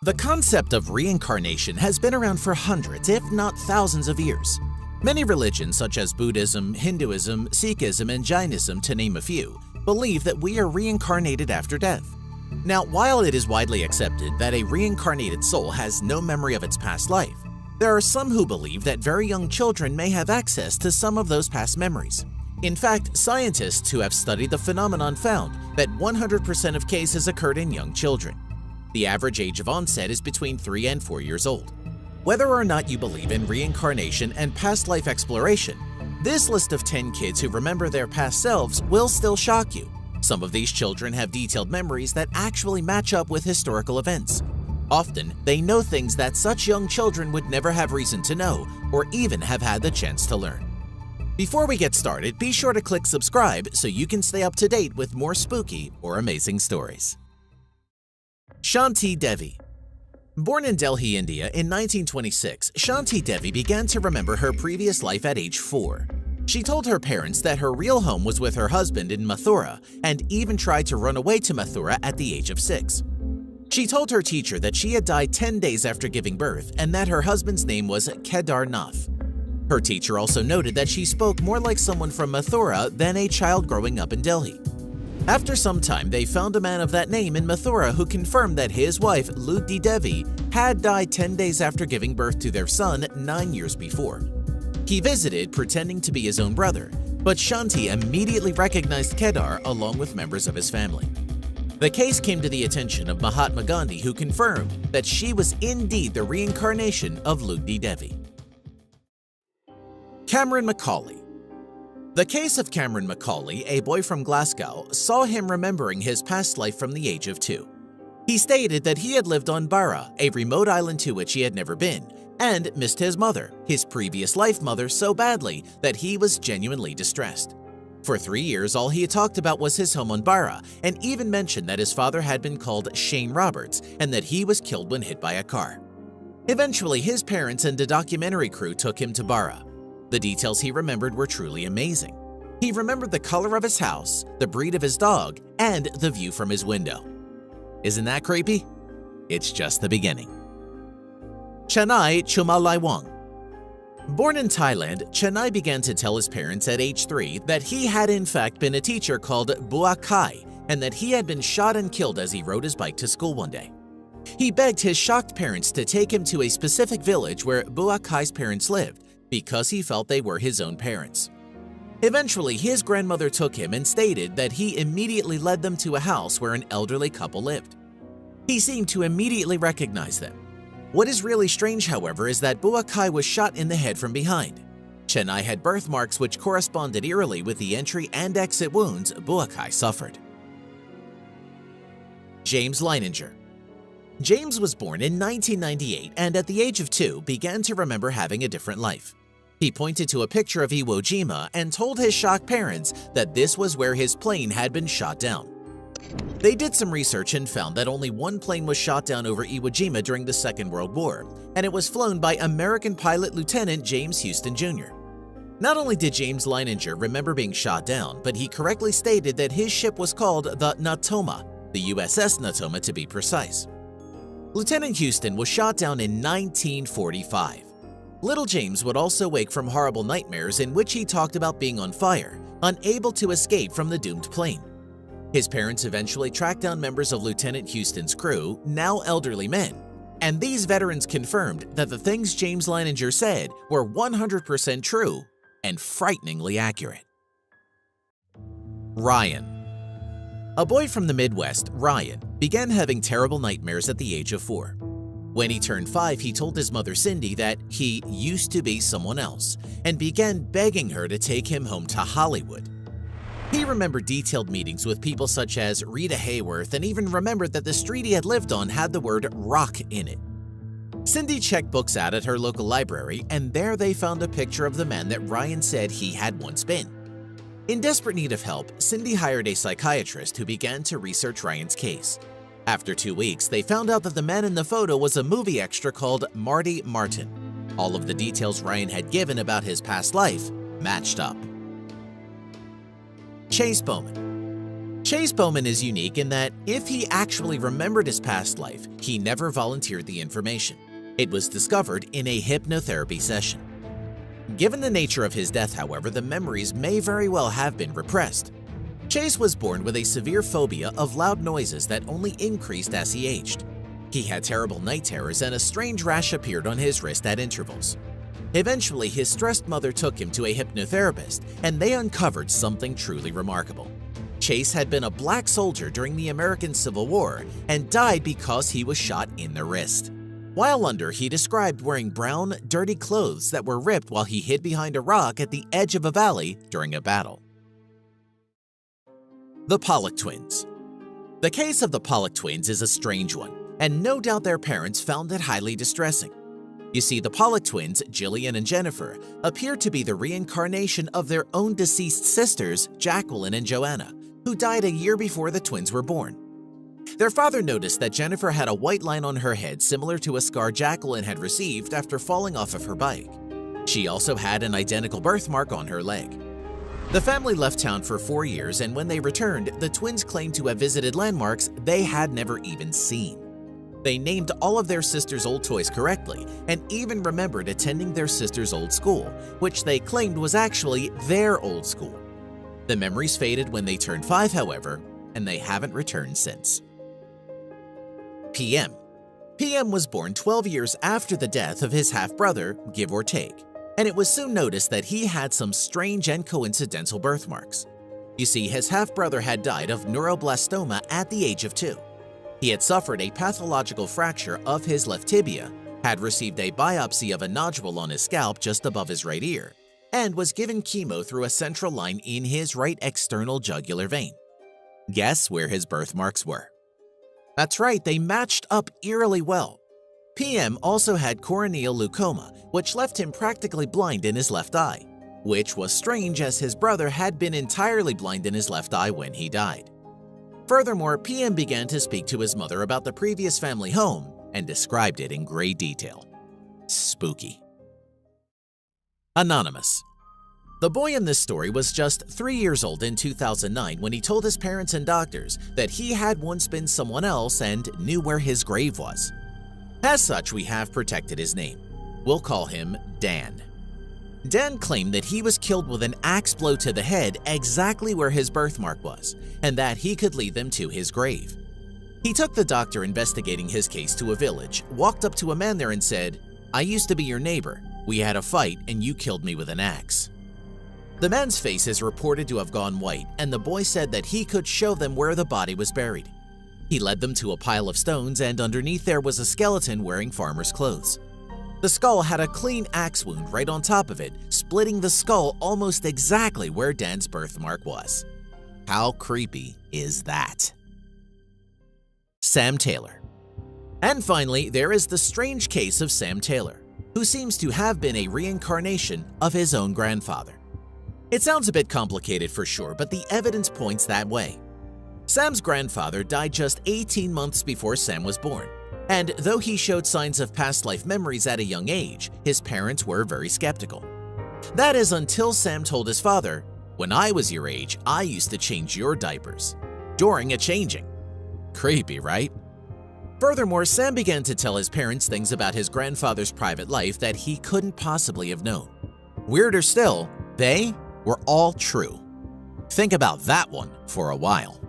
The concept of reincarnation has been around for hundreds, if not thousands of years. Many religions such as Buddhism, Hinduism, Sikhism, and Jainism, to name a few, believe that we are reincarnated after death. Now, while it is widely accepted that a reincarnated soul has no memory of its past life, there are some who believe that very young children may have access to some of those past memories. In fact, scientists who have studied the phenomenon found that 100% of cases occurred in young children. The average age of onset is between 3 and 4 years old. Whether or not you believe in reincarnation and past life exploration, this list of 10 kids who remember their past selves will still shock you. Some of these children have detailed memories that actually match up with historical events. Often, they know things that such young children would never have reason to know or even have had the chance to learn. Before we get started, be sure to click subscribe so you can stay up to date with more spooky or amazing stories. Shanti Devi. Born in Delhi, India in 1926, Shanti Devi began to remember her previous life at age 4. She told her parents that her real home was with her husband in Mathura and even tried to run away to Mathura at the age of 6. She told her teacher that she had died 10 days after giving birth and that her husband's name was Kedar Nath. Her teacher also noted that she spoke more like someone from Mathura than a child growing up in Delhi. After some time, they found a man of that name in Mathura who confirmed that his wife, Lugdi Devi, had died 10 days after giving birth to their son 9 years before. He visited pretending to be his own brother, but Shanti immediately recognized Kedar along with members of his family. The case came to the attention of Mahatma Gandhi, who confirmed that she was indeed the reincarnation of Lugdi Devi. Cameron Macaulay. The case of Cameron Macaulay, a boy from Glasgow, saw him remembering his past life from the age of 2. He stated that he had lived on Barra, a remote island to which he had never been, and missed his mother, his previous life mother, so badly that he was genuinely distressed. For 3 years, all he had talked about was his home on Barra, and even mentioned that his father had been called Shane Roberts and that he was killed when hit by a car. Eventually, his parents and a documentary crew took him to Barra. The details he remembered were truly amazing. He remembered the color of his house, the breed of his dog, and the view from his window. Isn't that creepy? It's just the beginning. Chanai Chumalaiwang. Born in Thailand, Chanai began to tell his parents at age 3 that he had in fact been a teacher called Bua Kai and that he had been shot and killed as he rode his bike to school one day. He begged his shocked parents to take him to a specific village where Bua Kai's parents lived, because he felt they were his own parents. Eventually, his grandmother took him and stated that he immediately led them to a house where an elderly couple lived. He seemed to immediately recognize them. What is really strange, however, is that Bua Kai was shot in the head from behind. Chennai had birthmarks which corresponded eerily with the entry and exit wounds Bua Kai suffered. James Leininger. James was born in 1998 and at the age of 2 began to remember having a different life. He pointed to a picture of Iwo Jima and told his shocked parents that this was where his plane had been shot down. They did some research and found that only one plane was shot down over Iwo Jima during the Second World War, and it was flown by American pilot Lieutenant James Houston Jr. Not only did James Leininger remember being shot down, but he correctly stated that his ship was called the Natoma, the USS Natoma to be precise. Lieutenant Houston was shot down in 1945. Little James would also wake from horrible nightmares in which he talked about being on fire, unable to escape from the doomed plane. His parents eventually tracked down members of Lieutenant Houston's crew, now elderly men, and these veterans confirmed that the things James Leininger said were 100% true and frighteningly accurate. Ryan. A boy from the Midwest, Ryan, began having terrible nightmares at the age of 4. When he turned 5, he told his mother Cindy that he used to be someone else and began begging her to take him home to Hollywood. He remembered detailed meetings with people such as Rita Hayworth and even remembered that the street he had lived on had the word rock in it. Cindy checked books out at her local library, and there they found a picture of the man that Ryan said he had once been. In desperate need of help, Cindy hired a psychiatrist who began to research Ryan's case. After 2 weeks, they found out that the man in the photo was a movie extra called Marty Martin. All of the details Ryan had given about his past life matched up. Chase Bowman. Chase Bowman is unique in that if he actually remembered his past life, he never volunteered the information. It was discovered in a hypnotherapy session. Given the nature of his death, however, the memories may very well have been repressed. Chase was born with a severe phobia of loud noises that only increased as he aged. He had terrible night terrors and a strange rash appeared on his wrist at intervals. Eventually, his stressed mother took him to a hypnotherapist and they uncovered something truly remarkable. Chase had been a black soldier during the American Civil War and died because he was shot in the wrist. While under, he described wearing brown, dirty clothes that were ripped while he hid behind a rock at the edge of a valley during a battle. The Pollock Twins. The case of the Pollock twins is a strange one, and no doubt their parents found it highly distressing. You see, the Pollock twins, Jillian and Jennifer, appear to be the reincarnation of their own deceased sisters, Jacqueline and Joanna, who died a year before the twins were born. Their father noticed that Jennifer had a white line on her head similar to a scar Jacqueline had received after falling off of her bike. She also had an identical birthmark on her leg. The family left town for 4 years, and when they returned, the twins claimed to have visited landmarks they had never even seen. They named all of their sisters' old toys correctly and even remembered attending their sister's old school, which they claimed was actually their old school. The memories faded when they turned 5, however, and they haven't returned since. PM. PM was born 12 years after the death of his half-brother, give or take, and it was soon noticed that he had some strange and coincidental birthmarks. You see, his half-brother had died of neuroblastoma at the age of 2. He had suffered a pathological fracture of his left tibia, had received a biopsy of a nodule on his scalp just above his right ear, and was given chemo through a central line in his right external jugular vein. Guess where his birthmarks were? That's right, they matched up eerily well. PM also had corneal leukoma, which left him practically blind in his left eye, which was strange as his brother had been entirely blind in his left eye when he died. Furthermore, PM began to speak to his mother about the previous family home and described it in great detail. Spooky. Anonymous. The boy in this story was just 3 years old in 2009 when he told his parents and doctors that he had once been someone else and knew where his grave was. As such, we have protected his name. We'll call him Dan. Dan claimed that he was killed with an axe blow to the head exactly where his birthmark was, and that he could lead them to his grave. He took the doctor investigating his case to a village, walked up to a man there and said, "I used to be your neighbor. We had a fight and you killed me with an axe." The man's face is reported to have gone white, and the boy said that he could show them where the body was buried. He led them to a pile of stones, and underneath there was a skeleton wearing farmer's clothes. The skull had a clean axe wound right on top of it, splitting the skull almost exactly where Dan's birthmark was. How creepy is that? Sam Taylor. And finally, there is the strange case of Sam Taylor, who seems to have been a reincarnation of his own grandfather. It sounds a bit complicated for sure, but the evidence points that way. Sam's grandfather died just 18 months before Sam was born, and though he showed signs of past life memories at a young age, his parents were very skeptical. That is until Sam told his father, "When I was your age, I used to change your diapers," during a changing. Creepy, right? Furthermore, Sam began to tell his parents things about his grandfather's private life that he couldn't possibly have known. Weirder still, they were all true. Think about that one for a while.